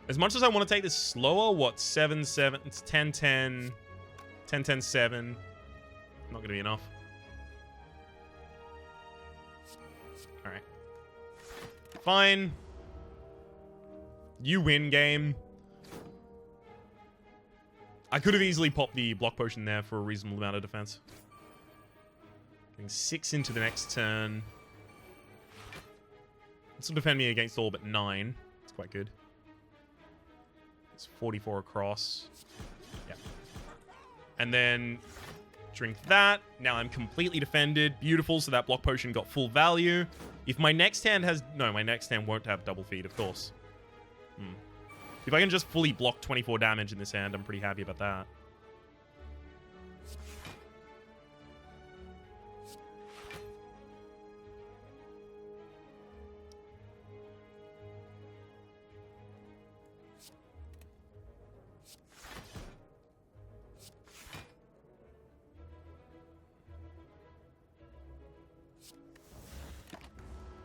As much as I want to take this slower, what, 7, 7, it's 10, 10, 10, 10, 7. Not going to be enough. Alright. Fine. You win, game. I could have easily popped the block potion there for a reasonable amount of defense. Getting 6 into the next turn. This will defend me against all but 9. It's quite good. It's 44 across. Yeah. And then drink that. Now I'm completely defended. Beautiful. So that block potion got full value. If my next hand has... No, my next hand won't have double feed, of course. If I can just fully block 24 damage in this hand, I'm pretty happy about that.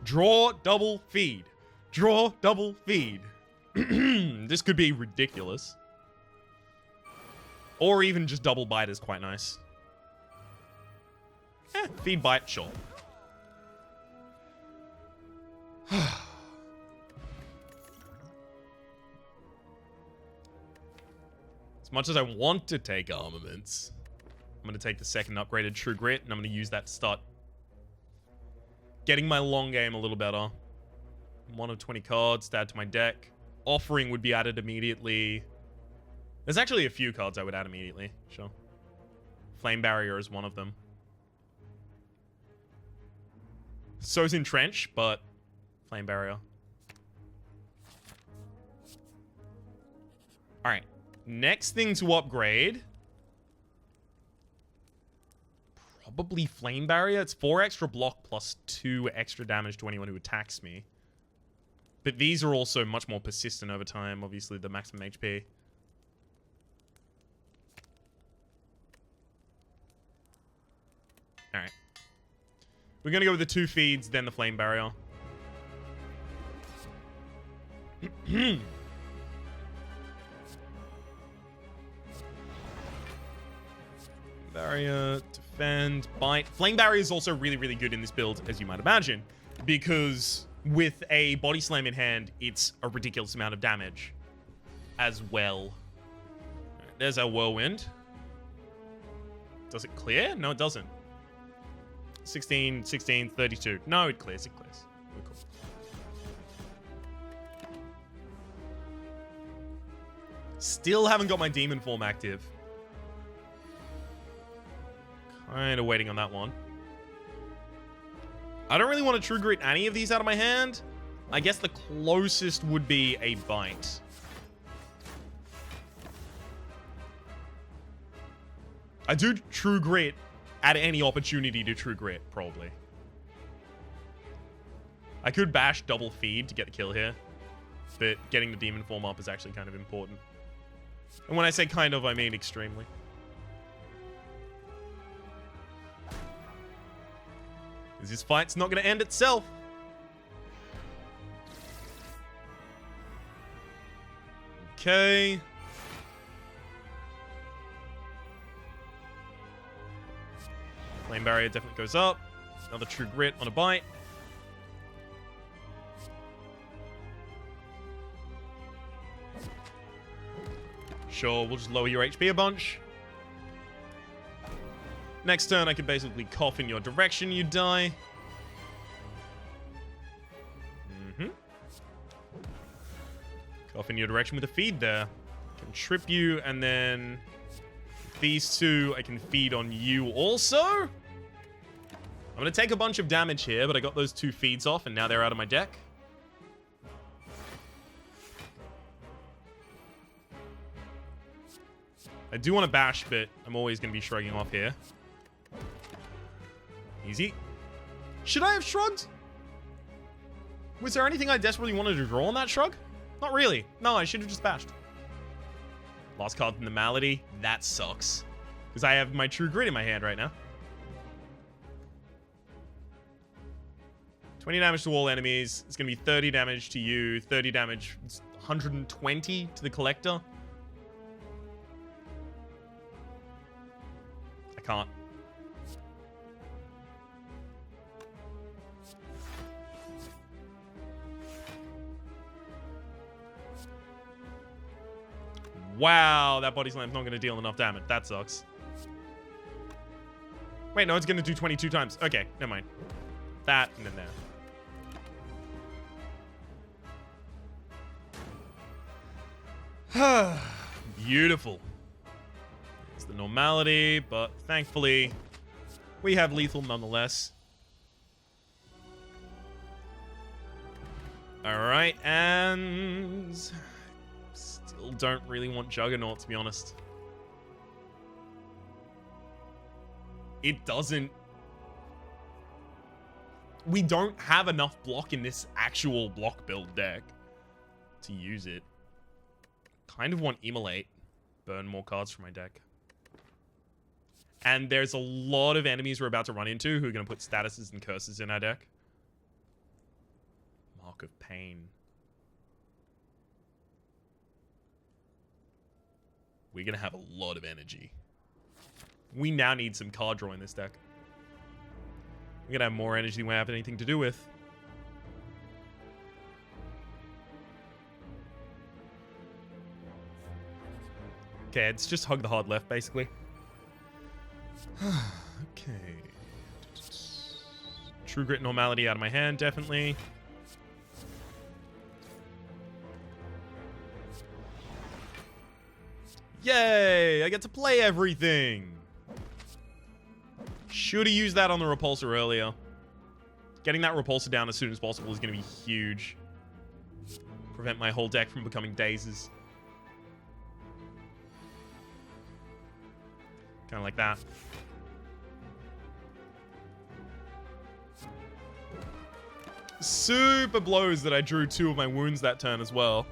Draw double feed. Draw double feed. This could be ridiculous. Or even just double bite is quite nice. Feed bite, sure. As much as I want to take armaments, I'm going to take the second upgraded True Grit, and I'm going to use that to start getting my long game a little better. 1 of 20 cards to add to my deck. Offering would be added immediately. There's actually a few cards I would add immediately. Sure. Flame Barrier is one of them. So's Entrench, but Flame Barrier. Alright. Next thing to upgrade. Probably Flame Barrier. It's 4 extra block plus 2 extra damage to anyone who attacks me. But these are also much more persistent over time. Obviously, the maximum HP. Alright. We're gonna go with the 2 feeds, then the flame barrier. Barrier, defend, bite. Flame barrier is also really, really good in this build, as you might imagine, because with a body slam in hand, it's a ridiculous amount of damage as well. Right, there's our whirlwind. Does it clear? No, it doesn't. 16, 16, 32. No, it clears, it clears. We're cool. Still haven't got my demon form active. Kind of waiting on that one. I don't really want to True Grit any of these out of my hand. I guess the closest would be a bite. I do True Grit at any opportunity to True Grit, probably. I could bash double feed to get the kill here, but getting the demon form up is actually kind of important. And when I say kind of, I mean extremely. Because this fight's not going to end itself. Okay. Flame barrier definitely goes up. Another True Grit on a bite. Sure, we'll just lower your HP a bunch. Next turn, I could basically cough in your direction, you die. Cough in your direction with a feed there. Can trip you, and then these two, I can feed on you also. I'm going to take a bunch of damage here, but I got those 2 feeds off, and now they're out of my deck. I do want to bash, but I'm always going to be shrugging off here. Easy. Should I have shrugged? Was there anything I desperately wanted to draw on that shrug? Not really. No, I should have just bashed. Lost card in the Malady. That sucks. Because I have my True Grit in my hand right now. 20 damage to all enemies. It's going to be 30 damage to you. 30 damage. It's 120 to the collector. I can't. Wow, that body slam's not going to deal enough damage. That sucks. Wait, no, it's going to do 22 times. Okay, never mind. That and then there. Beautiful. It's the normality, but thankfully, we have lethal nonetheless. Alright, and still don't really want Juggernaut, to be honest. It doesn't... We don't have enough block in this actual block build deck to use it. Kind of want Immolate. Burn more cards from my deck. And there's a lot of enemies we're about to run into who are going to put statuses and curses in our deck. Mark of Pain. We're going to have a lot of energy. We now need some card draw in this deck. We're going to have more energy than we have anything to do with. Okay, it's just hug the hard left, basically. Okay. True Grit Normality out of my hand, definitely. Yay! I get to play everything! Should have used that on the Repulsor earlier. Getting that Repulsor down as soon as possible is going to be huge. Prevent my whole deck from becoming dazes. Kind of like that. Super blows that I drew 2 of my wounds that turn as well.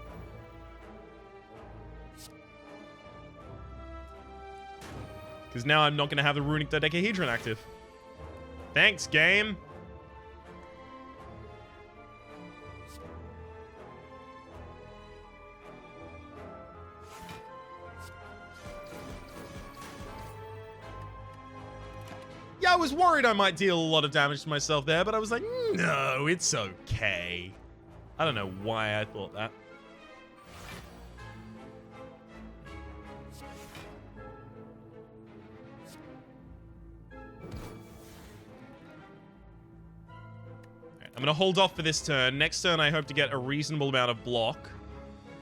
Because now I'm not going to have the Runic Dodecahedron active. Thanks, game. Yeah, I was worried I might deal a lot of damage to myself there, but I was like, no, it's okay. I don't know why I thought that. I'm going to hold off for this turn. Next turn, I hope to get a reasonable amount of block.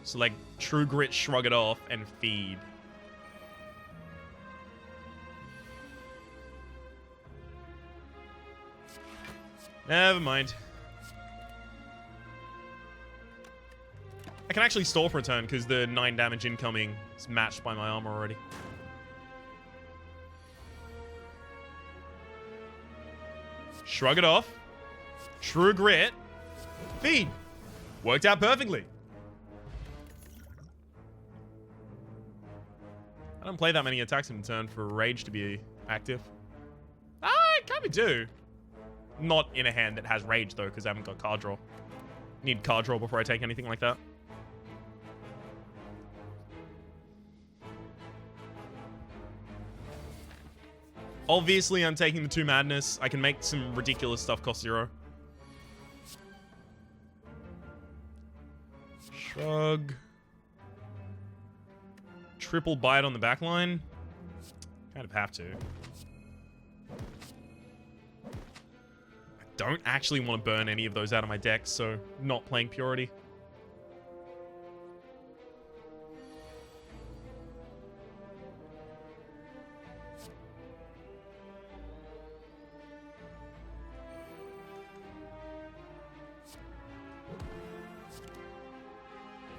So, like, True Grit, Shrug it off, and feed. Never mind. I can actually stall for a turn because the 9 damage incoming is matched by my armor already. Shrug it off. True Grit. Feed. Worked out perfectly. I don't play that many attacks in a turn for Rage to be active. I kind of do. Not in a hand that has Rage, though, because I haven't got card draw. Need card draw before I take anything like that. Obviously, I'm taking the 2 Madness. I can make some ridiculous stuff cost 0. Shrug. Triple Bite on the back line. Kind of have to. I don't actually want to burn any of those out of my deck, so not playing Purity.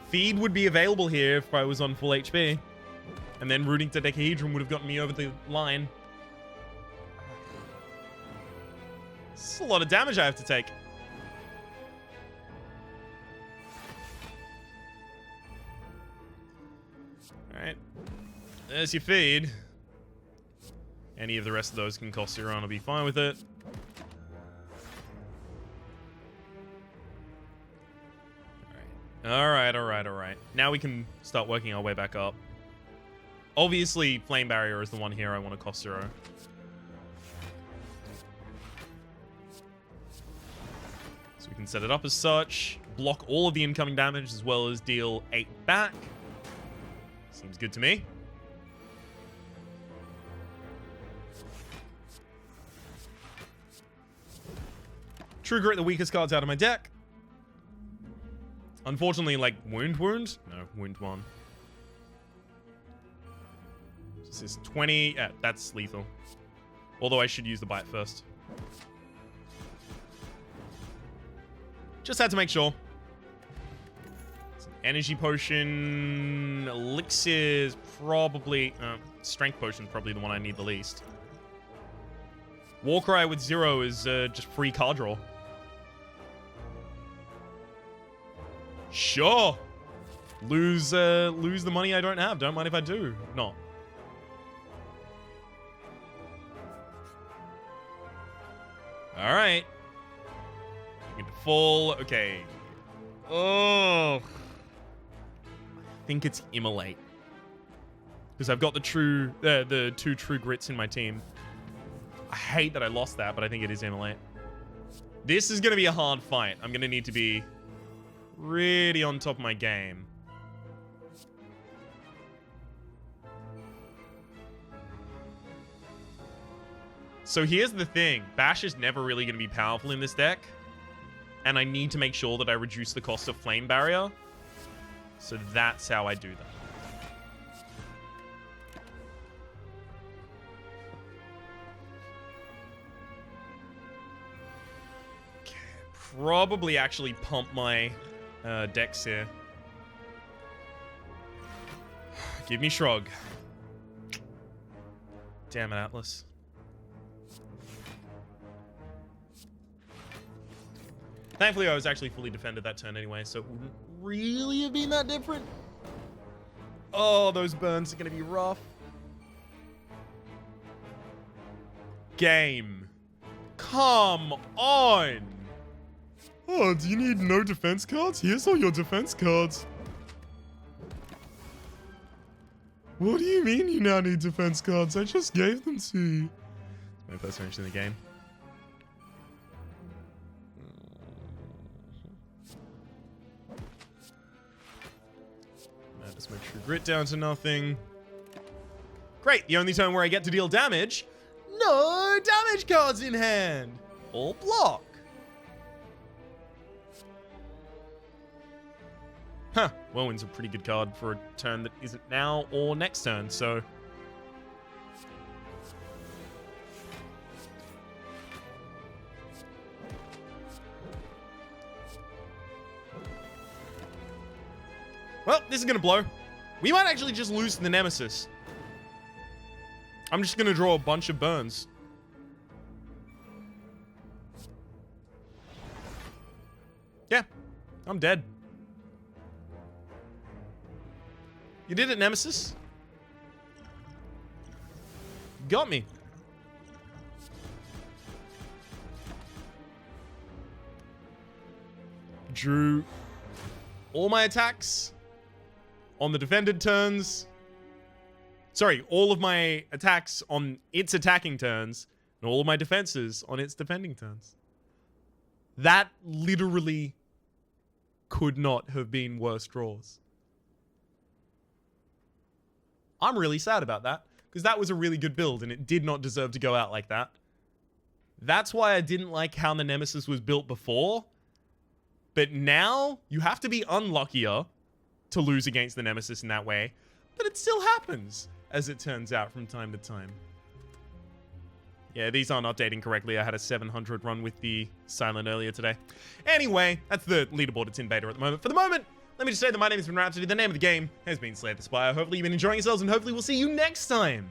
Feed would be available here if I was on full HP. And then rooting to Decahedron would have gotten me over the line. This is a lot of damage I have to take. Alright. There's your feed. Any of the rest of those can cost 0 and I'll be fine with it. Alright. Now we can start working our way back up. Obviously, Flame Barrier is the one here I want to cost 0. So we can set it up as such. Block all of the incoming damage as well as deal 8 back. Seems good to me. True Grit, the weakest cards out of my deck. Unfortunately, like, Wound? No, Wound 1. This is 20. Yeah, that's lethal. Although I should use the Bite first. Just had to make sure. Some Energy Potion. Elixir is probably... Strength Potion is probably the one I need the least. Warcry with 0 is just free card draw. Sure. Lose the money I don't have. Don't mind if I do. No. All right. Get to full. Okay. Oh. I think it's Immolate. Because I've got the 2 True Grits in my team. I hate that I lost that, but I think it is Immolate. This is going to be a hard fight. I'm going to need to be really on top of my game. So here's the thing. Bash is never really going to be powerful in this deck. And I need to make sure that I reduce the cost of Flame Barrier. So that's how I do that. Okay, probably actually pump my decks here. Give me Shrug. Damn it, Atlas. Thankfully, I was actually fully defended that turn anyway, so it wouldn't really have been that different. Oh, those burns are going to be rough. Game. Come on. Oh, do you need no defense cards? Here's all your defense cards. What do you mean you now need defense cards? I just gave them to you. It's my first finish in the game. Now just make sure grit down to nothing. Great, the only turn where I get to deal damage. No damage cards in hand. All block. Huh, Whirlwind's a pretty good card for a turn that isn't now or next turn, so... Well, this is gonna blow. We might actually just lose to the Nemesis. I'm just gonna draw a bunch of burns. Yeah, I'm dead. You did it, Nemesis. Got me. Drew all my attacks on the defended turns. Sorry, all of my attacks on its attacking turns and all of my defenses on its defending turns. That literally could not have been worse draws. I'm really sad about that, because that was a really good build, and it did not deserve to go out like that. That's why I didn't like how the Nemesis was built before. But now, you have to be unluckier to lose against the Nemesis in that way. But it still happens, as it turns out from time to time. Yeah, these aren't updating correctly. I had a 700 run with the Silent earlier today. Anyway, that's the leaderboard. It's in beta at the moment. For the moment, let me just say that my name has been Rhapsody. The name of the game has been Slay the Spire. Hopefully you've been enjoying yourselves, and hopefully we'll see you next time